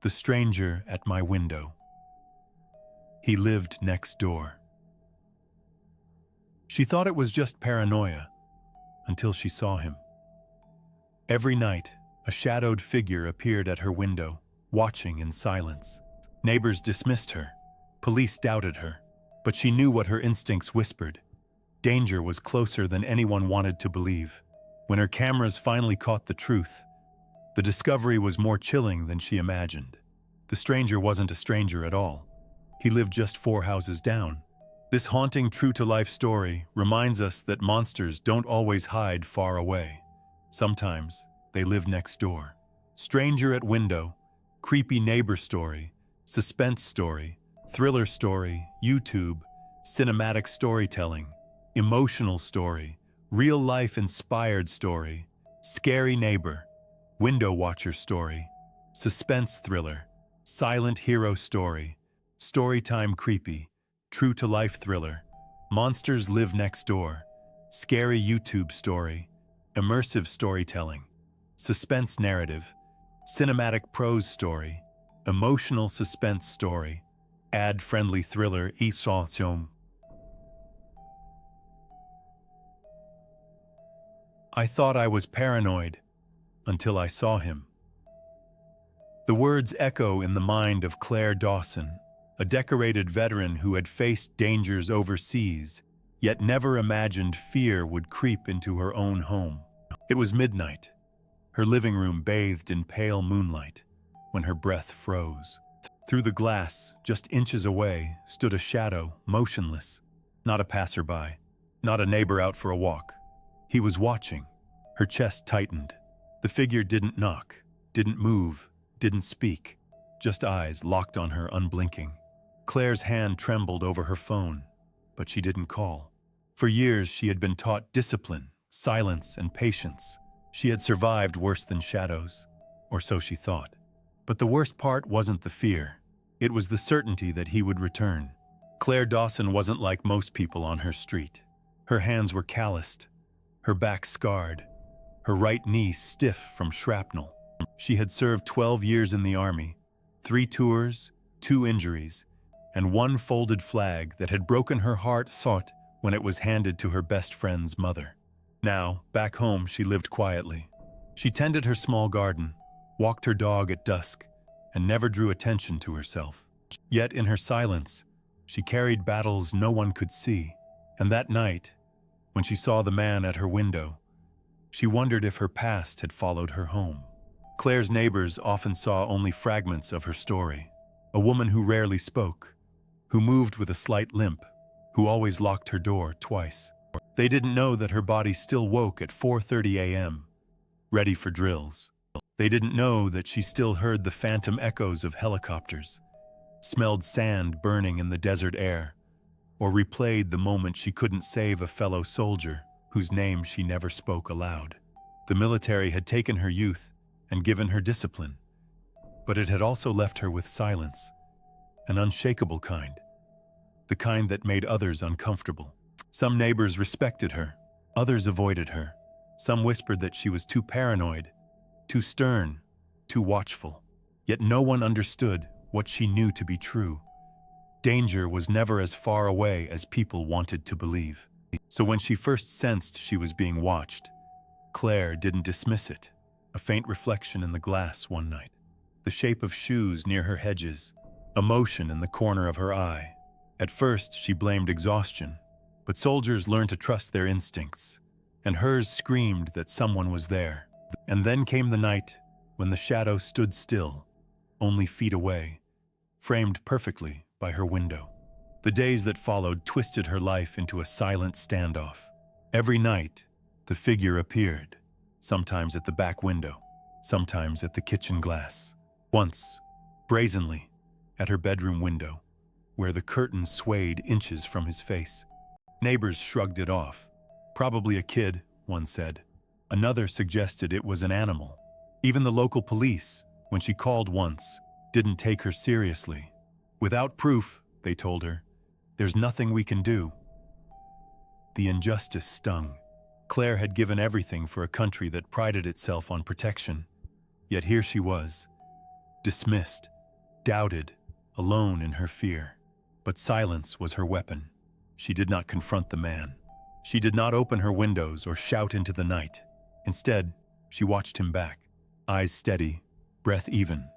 The stranger at my window. He lived next door. She thought it was just paranoia until she saw him. Every night, a shadowed figure appeared at her window, watching in silence. Neighbors dismissed her. Police doubted her. But she knew what her instincts whispered. Danger was closer than anyone wanted to believe. When her cameras finally caught the truth, the discovery was more chilling than she imagined. The stranger wasn't a stranger at all. He lived just 4 houses down. This haunting, true-to-life story reminds us that monsters don't always hide far away. Sometimes they live next door. Stranger at window, creepy neighbor story, suspense story, thriller story, YouTube, cinematic storytelling, emotional story, real-life inspired story, scary neighbor, window watcher story, suspense thriller, silent hero story, Storytime creepy, true-to-life thriller, monsters live next door, scary YouTube story, immersive storytelling, suspense narrative, cinematic prose story, emotional suspense story, ad-friendly thriller, I thought I was paranoid until I saw him. The words echo in the mind of Claire Dawson, a decorated veteran who had faced dangers overseas, yet never imagined fear would creep into her own home. It was midnight, her living room bathed in pale moonlight, when her breath froze. Through the glass, just inches away, stood a shadow, motionless. Not a passerby, not a neighbor out for a walk. He was watching. Her chest tightened. The figure didn't knock, didn't move, didn't speak. Just eyes locked on her, unblinking. Claire's hand trembled over her phone, but she didn't call. For years, she had been taught discipline, silence, and patience. She had survived worse than shadows, or so she thought. But the worst part wasn't the fear. It was the certainty that he would return. Claire Dawson wasn't like most people on her street. Her hands were calloused, her back scarred, her right knee stiff from shrapnel. She had served 12 years in the army, 3 tours, 2 injuries, and 1 folded flag that had broken her heart sought when it was handed to her best friend's mother. Now, back home, she lived quietly. She tended her small garden, walked her dog at dusk, and never drew attention to herself. Yet in her silence, she carried battles no one could see. And that night, when she saw the man at her window, she wondered if her past had followed her home. Claire's neighbors often saw only fragments of her story. A woman who rarely spoke, who moved with a slight limp, who always locked her door twice. They didn't know that her body still woke at 4:30 a.m., ready for drills. They didn't know that she still heard the phantom echoes of helicopters, smelled sand burning in the desert air, or replayed the moment she couldn't save a fellow soldier whose name she never spoke aloud. The military had taken her youth and given her discipline, but it had also left her with silence, an unshakable kind, the kind that made others uncomfortable. Some neighbors respected her, others avoided her. Some whispered that she was too paranoid, too stern, too watchful. Yet no one understood what she knew to be true. Danger was never as far away as people wanted to believe. So when she first sensed she was being watched, Claire didn't dismiss it. A faint reflection in the glass one night, the shape of shoes near her hedges, a motion in the corner of her eye. At first, she blamed exhaustion, but soldiers learn to trust their instincts, and hers screamed that someone was there. And then came the night when the shadow stood still, only feet away, framed perfectly by her window. The days that followed twisted her life into a silent standoff. Every night, the figure appeared, sometimes at the back window, sometimes at the kitchen glass. Once, brazenly, at her bedroom window, where the curtains swayed inches from his face. Neighbors shrugged it off. Probably a kid, one said. Another suggested it was an animal. Even the local police, when she called once, didn't take her seriously. Without proof, they told her, there's nothing we can do. The injustice stung. Claire had given everything for a country that prided itself on protection. Yet here she was, dismissed, doubted, alone in her fear. But silence was her weapon. She did not confront the man. She did not open her windows or shout into the night. Instead, she watched him back, eyes steady, breath even,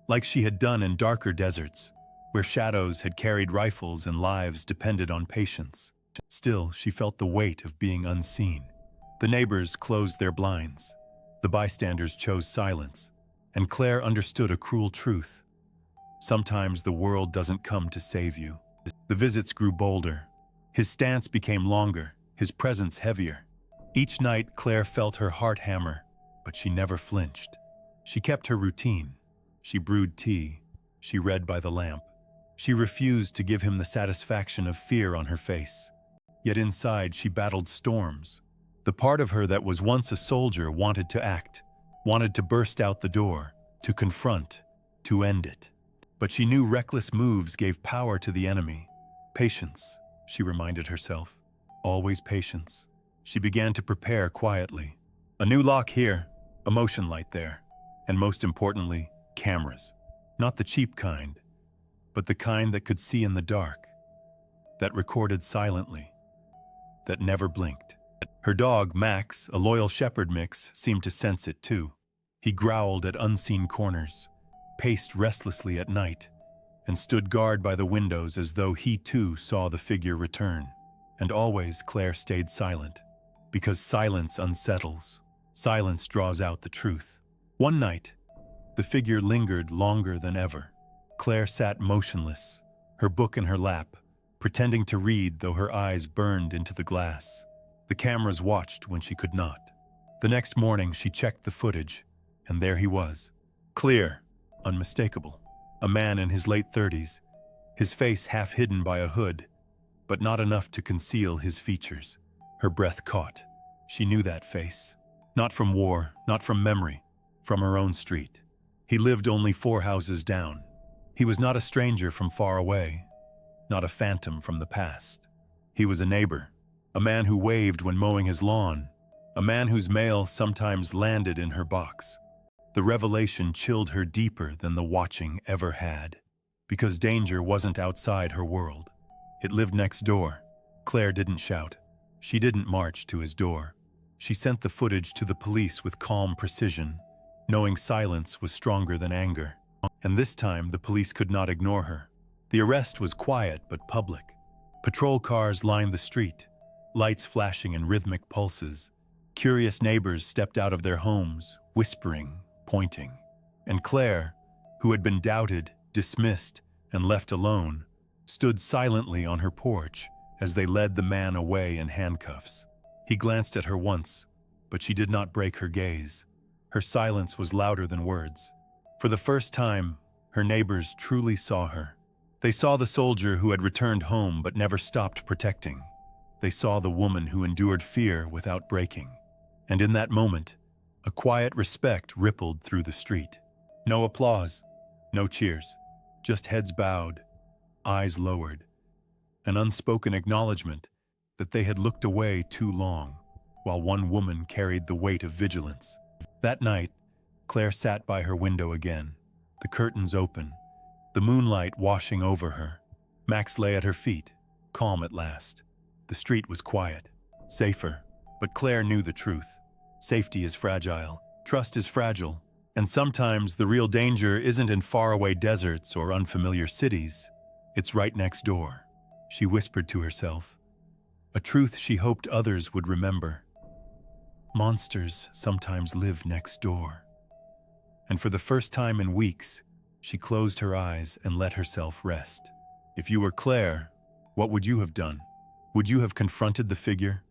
like she had done in darker deserts, where shadows had carried rifles and lives depended on patience. Still, she felt the weight of being unseen. The neighbors closed their blinds. The bystanders chose silence, and Claire understood a cruel truth. Sometimes the world doesn't come to save you. The visits grew bolder. His stance became longer, his presence heavier. Each night, Claire felt her heart hammer, but she never flinched. She kept her routine. She brewed tea. She read by the lamp. She refused to give him the satisfaction of fear on her face. Yet inside, she battled storms. The part of her that was once a soldier wanted to act, wanted to burst out the door, to confront, to end it. But she knew reckless moves gave power to the enemy. Patience, she reminded herself. Always patience. She began to prepare quietly. A new lock here, a motion light there, and most importantly, cameras. Not the cheap kind, but the kind that could see in the dark, that recorded silently, that never blinked. Her dog, Max, a loyal shepherd mix, seemed to sense it too. He growled at unseen corners, paced restlessly at night, and stood guard by the windows as though he too saw the figure return. And always Claire stayed silent, because silence unsettles. Silence draws out the truth. One night, the figure lingered longer than ever. Claire sat motionless, her book in her lap, pretending to read though her eyes burned into the glass. The cameras watched when she could not. The next morning, she checked the footage, and there he was. Clear, unmistakable. A man in his late 30s, his face half hidden by a hood, but not enough to conceal his features. Her breath caught. She knew that face. Not from war, not from memory, from her own street. He lived only 4 houses down. He was not a stranger from far away, not a phantom from the past. He was a neighbor, a man who waved when mowing his lawn, a man whose mail sometimes landed in her box. The revelation chilled her deeper than the watching ever had, because danger wasn't outside her world. It lived next door. Claire didn't shout. She didn't march to his door. She sent the footage to the police with calm precision, knowing silence was stronger than anger. And this time, the police could not ignore her. The arrest was quiet but public. Patrol cars lined the street, lights flashing in rhythmic pulses. Curious neighbors stepped out of their homes, whispering, pointing. And Claire, who had been doubted, dismissed, and left alone, stood silently on her porch as they led the man away in handcuffs. He glanced at her once, but she did not break her gaze. Her silence was louder than words. For the first time, her neighbors truly saw her. They saw the soldier who had returned home but never stopped protecting. They saw the woman who endured fear without breaking. And in that moment, a quiet respect rippled through the street. No applause, no cheers, just heads bowed, eyes lowered, an unspoken acknowledgement that they had looked away too long, while one woman carried the weight of vigilance. That night, Claire sat by her window again, the curtains open, the moonlight washing over her. Max lay at her feet, calm at last. The street was quiet, safer, but Claire knew the truth. Safety is fragile, trust is fragile, and sometimes the real danger isn't in faraway deserts or unfamiliar cities. It's right next door, she whispered to herself, a truth she hoped others would remember. Monsters sometimes live next door. And for the first time in weeks, she closed her eyes and let herself rest. If you were Claire, what would you have done? Would you have confronted the figure,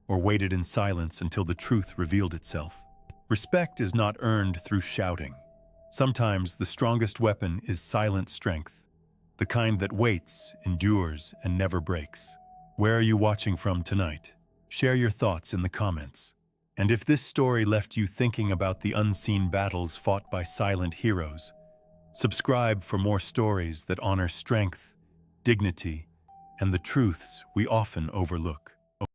or waited in silence until the truth revealed itself? Respect is not earned through shouting. Sometimes the strongest weapon is silent strength, the kind that waits, endures, and never breaks. Where are you watching from tonight? Share your thoughts in the comments. And if this story left you thinking about the unseen battles fought by silent heroes, subscribe for more stories that honor strength, dignity, and the truths we often overlook.